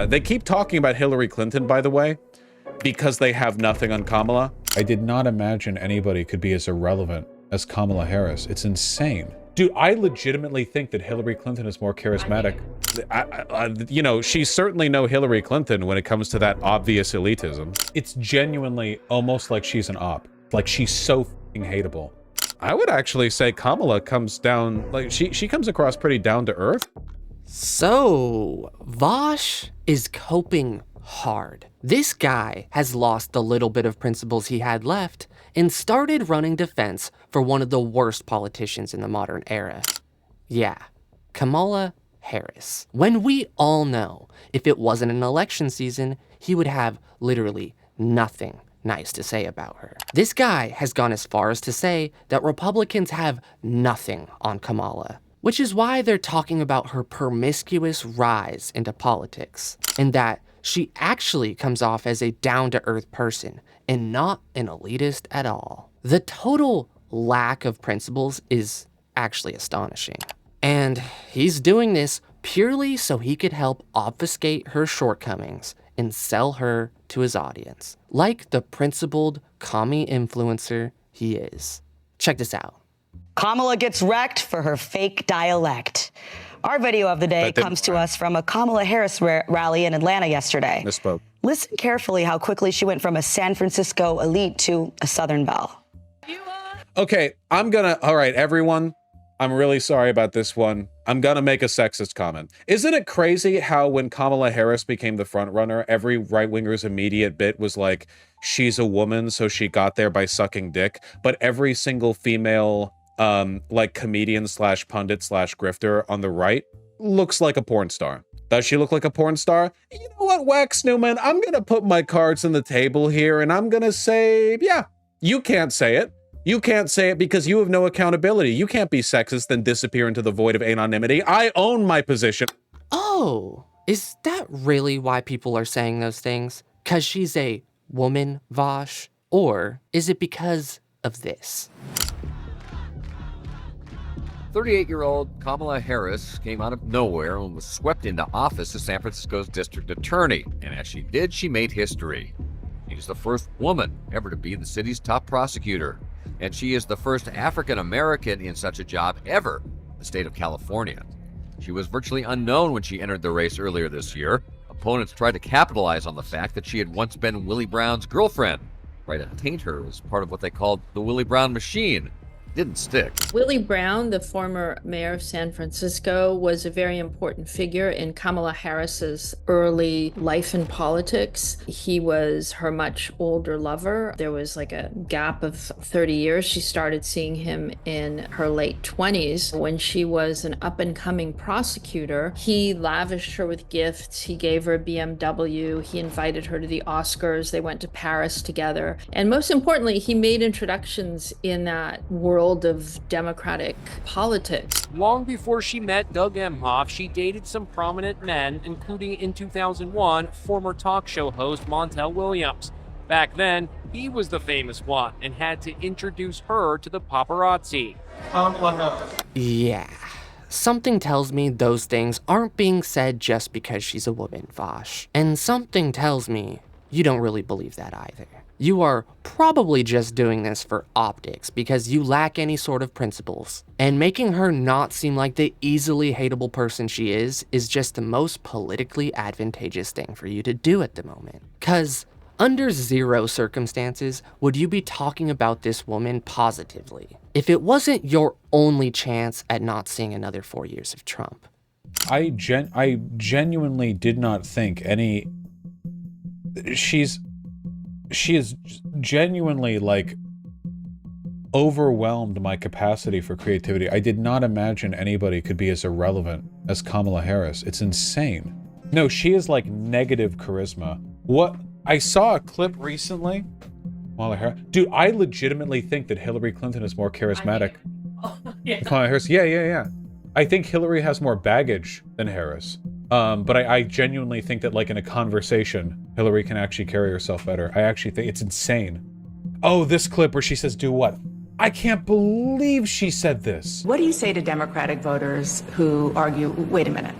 They keep talking about Hillary Clinton, by the way, because they have nothing on Kamala. I did not imagine anybody could be as irrelevant as Kamala Harris. It's insane. Dude, I legitimately think that Hillary Clinton is more charismatic. You know, she's certainly no Hillary Clinton when it comes to that obvious elitism. It's genuinely almost like she's an op. Like, she's so f***ing hateable. I would actually say Kamala comes down, like, she comes across pretty down to earth. So, Vaush is coping hard. This guy has lost the little bit of principles he had left and started running defense for one of the worst politicians in the modern era. Yeah, Kamala Harris. When we all know if it wasn't an election season, he would have literally nothing nice to say about her. This guy has gone as far as to say that Republicans have nothing on Kamala, which is why they're talking about her promiscuous rise into politics, and that she actually comes off as a down-to-earth person and not an elitist at all. The total lack of principles is actually astonishing. And he's doing this purely so he could help obfuscate her shortcomings and sell her to his audience, like the principled commie influencer he is. Check this out. Kamala gets wrecked for her fake dialect. Our video of the day comes to us from a Kamala Harris rally in Atlanta yesterday. Misspoke. Listen carefully how quickly she went from a San Francisco elite to a Southern belle. Okay, all right, everyone, I'm really sorry about this one. I'm gonna make a sexist comment. Isn't it crazy how when Kamala Harris became the front runner, every right-winger's immediate bit was like, she's a woman, so she got there by sucking dick, but every single female like comedian slash pundit slash grifter on the right looks like a porn star. Does she look like a porn star? You know what, Wax Newman? I'm gonna put my cards on the table here and I'm gonna say, yeah, you can't say it. You can't say it because you have no accountability. You can't be sexist and disappear into the void of anonymity. I own my position. Oh, is that really why people are saying those things? 'Cause she's a woman, Vaush? Or is it because of this? 38-year-old Kamala Harris came out of nowhere and was swept into office as San Francisco's district attorney. And as she did, she made history. She's the first woman ever to be the city's top prosecutor. And she is the first African-American in such a job ever in the state of California. She was virtually unknown when she entered the race earlier this year. Opponents tried to capitalize on the fact that she had once been Willie Brown's girlfriend, tried to taint her as part of what they called the Willie Brown machine. Didn't stick. Willie Brown, the former mayor of San Francisco, was a very important figure in Kamala Harris's early life in politics. He was her much older lover. There was like a gap of 30 years. She started seeing him in her late 20s. When she was an up-and-coming prosecutor, he lavished her with gifts. He gave her a BMW. He invited her to the Oscars. They went to Paris together. And most importantly, he made introductions in that world of Democratic politics. Long before she met Doug Emhoff, she dated some prominent men, including in 2001, former talk show host Montel Williams. Back then, he was the famous one and had to introduce her to the paparazzi. Yeah, something tells me those things aren't being said just because she's a woman, Vaush. And something tells me you don't really believe that either. You are probably just doing this for optics because you lack any sort of principles. And making her not seem like the easily hateable person she is just the most politically advantageous thing for you to do at the moment. 'Cause under zero circumstances would you be talking about this woman positively if it wasn't your only chance at not seeing another 4 years of Trump. I genuinely did not think any... She is genuinely, like, overwhelmed my capacity for creativity. I did not imagine anybody could be as irrelevant as Kamala Harris. It's insane. No, she is, like, negative charisma. What? I saw a clip recently. Kamala Harris. Dude, I legitimately think that Hillary Clinton is more charismatic. Kamala Harris. Yeah. I think Hillary has more baggage than Harris. But I genuinely think that, like, in a conversation, Hillary can actually carry herself better. I actually think it's insane. Oh, this clip where she says, do what? I can't believe she said this. What do you say to Democratic voters who argue, wait a minute,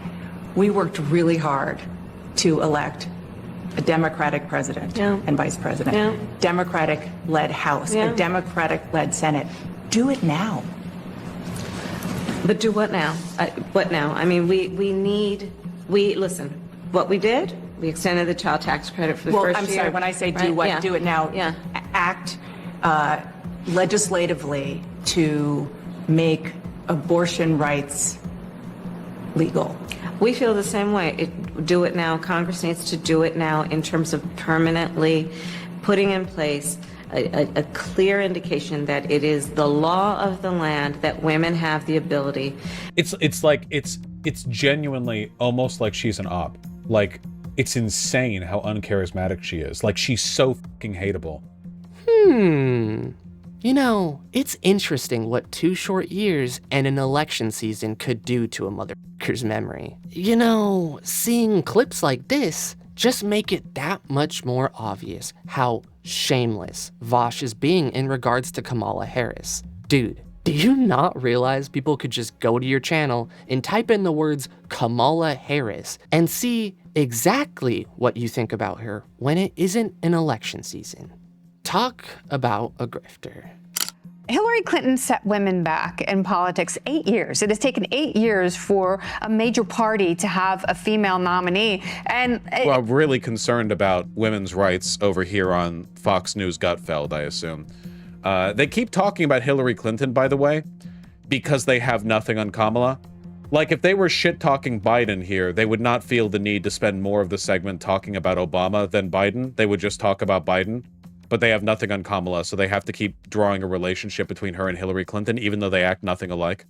we worked really hard to elect a Democratic president and vice president, Democratic-led House, a Democratic-led Senate. Do it now. But do what now? What now? I mean, listen, what we did, we extended the child tax credit for the first year. I'm sorry, when I say do what, do it now. Act legislatively to make abortion rights legal. We feel the same way. Do it now. Congress needs to do it now in terms of permanently putting in place a clear indication that it is the law of the land that women have the ability. It's genuinely almost like she's an op. Like, it's insane how uncharismatic she is. Like, she's so fucking hateable. You know, it's interesting what 2 short years and an election season could do to a motherfucker's memory. You know, seeing clips like this just make it that much more obvious how shameless Vaush is being in regards to Kamala Harris. Dude, do you not realize people could just go to your channel and type in the words Kamala Harris and see exactly what you think about her when it isn't an election season? Talk about a grifter. Hillary Clinton set women back in politics 8 years. It has taken 8 years for a major party to have a female nominee. And well, I'm really concerned about women's rights over here on Fox News Gutfeld, I assume. They keep talking about Hillary Clinton, by the way, because they have nothing on Kamala. Like, if they were shit-talking Biden here, they would not feel the need to spend more of the segment talking about Obama than Biden. They would just talk about Biden. But they have nothing on Kamala, so they have to keep drawing a relationship between her and Hillary Clinton, even though they act nothing alike.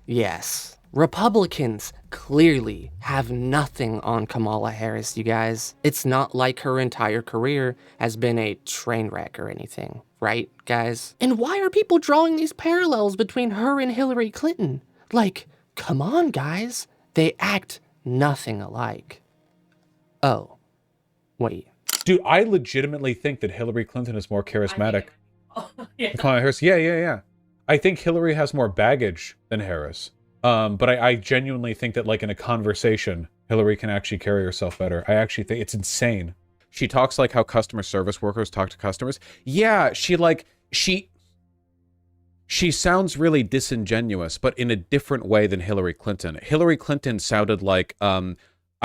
Yes. Republicans clearly have nothing on Kamala Harris, you guys. It's not like her entire career has been a train wreck or anything, right, guys? And why are people drawing these parallels between her and Hillary Clinton? Like, come on, guys. They act nothing alike. Oh, wait. Dude, I legitimately think that Hillary Clinton is more charismatic. Kamala Harris, yeah. I think Hillary has more baggage than Harris. But I genuinely think that, like, in a conversation, Hillary can actually carry herself better. I actually think it's insane. She talks like how customer service workers talk to customers. Yeah, she sounds really disingenuous, but in a different way than Hillary Clinton. Hillary Clinton sounded like, I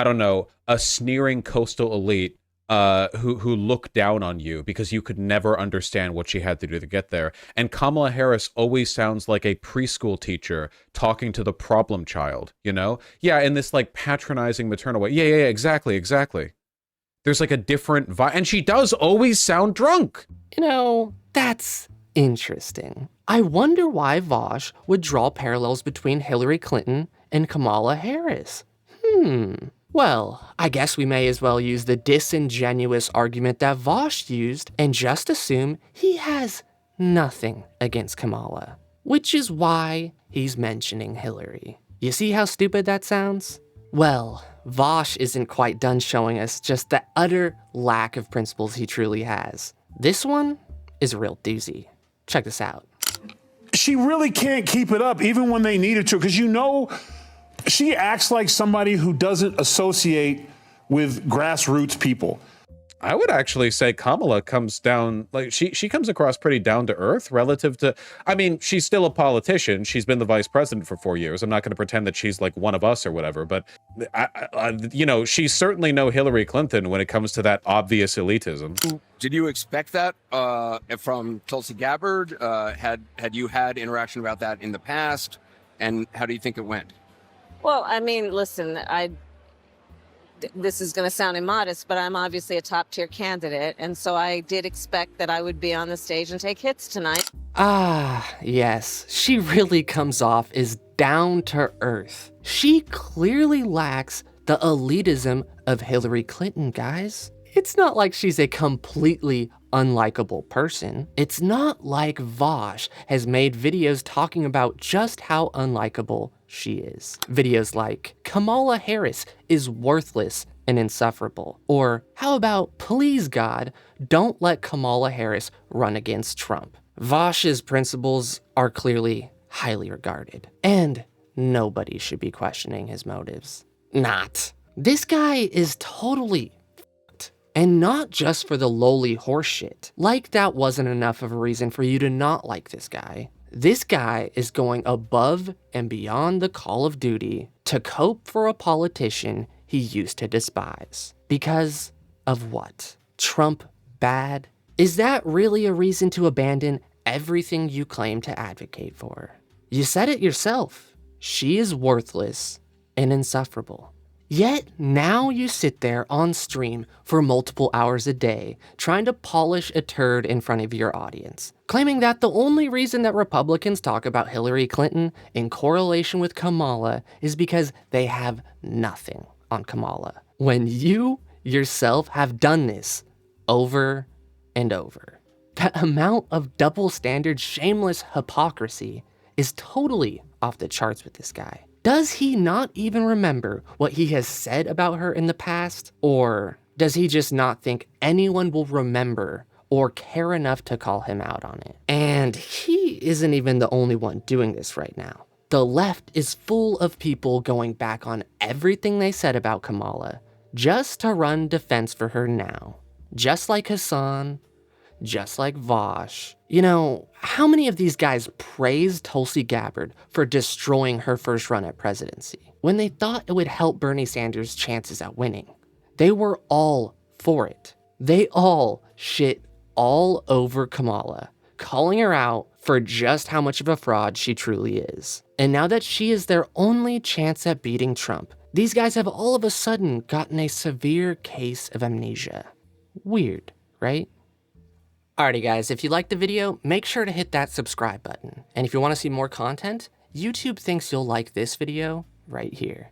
don't know, a sneering coastal elite who look down on you because you could never understand what she had to do to get there. And Kamala Harris always sounds like a preschool teacher talking to the problem child, you know? Yeah, in this, like, patronizing maternal way. Yeah, exactly. There's, like, a different vibe. And she does always sound drunk. You know, that's interesting. I wonder why Vaush would draw parallels between Hillary Clinton and Kamala Harris. Well, I guess we may as well use the disingenuous argument that Vaush used and just assume he has nothing against Kamala, which is why he's mentioning Hillary. You see how stupid that sounds? Well, Vaush isn't quite done showing us just the utter lack of principles he truly has. This one is a real doozy. Check this out. She really can't keep it up even when they need her to, because, you know, she acts like somebody who doesn't associate with grassroots people. I would actually say Kamala comes down, like, she comes across pretty down to earth relative to, I mean, she's still a politician. She's been the vice president for 4 years. I'm not going to pretend that she's like one of us or whatever, but you know, she's certainly no Hillary Clinton when it comes to that obvious elitism. Did you expect that from Tulsi Gabbard? Had you had interaction about that in the past? And how do you think it went? Well, I mean, listen, this is going to sound immodest, but I'm obviously a top-tier candidate, and so I did expect that I would be on the stage and take hits tonight. Yes, she really comes off as down to earth. She clearly lacks the elitism of Hillary Clinton, guys. It's not like she's a completely unlikable person. It's not like Vaush has made videos talking about just how unlikable she is. Videos like, Kamala Harris is worthless and insufferable. Or, how about, please God, don't let Kamala Harris run against Trump. Vaush's principles are clearly highly regarded, and nobody should be questioning his motives. Not This guy is totally fucked. And not just for the lowly horseshit. Like that wasn't enough of a reason for you to not like this guy. This guy is going above and beyond the call of duty to cope for a politician he used to despise. Because of what? Trump bad? Is that really a reason to abandon everything you claim to advocate for? You said it yourself. She is worthless and insufferable. Yet now you sit there on stream for multiple hours a day trying to polish a turd in front of your audience, claiming that the only reason that Republicans talk about Hillary Clinton in correlation with Kamala is because they have nothing on Kamala, when you yourself have done this over and over. The amount of double standard, shameless hypocrisy is totally off the charts with this guy. Does he not even remember what he has said about her in the past? Or does he just not think anyone will remember or care enough to call him out on it? And he isn't even the only one doing this right now. The left is full of people going back on everything they said about Kamala just to run defense for her now. Just like Hassan, just like Vaush. You know, how many of these guys praised Tulsi Gabbard for destroying her first run at presidency when they thought it would help Bernie Sanders' chances at winning? They were all for it. They all shit all over Kamala, calling her out for just how much of a fraud she truly is. And now that she is their only chance at beating Trump, these guys have all of a sudden gotten a severe case of amnesia. Weird, right? Alrighty guys, if you liked the video, make sure to hit that subscribe button. And if you want to see more content, YouTube thinks you'll like this video right here.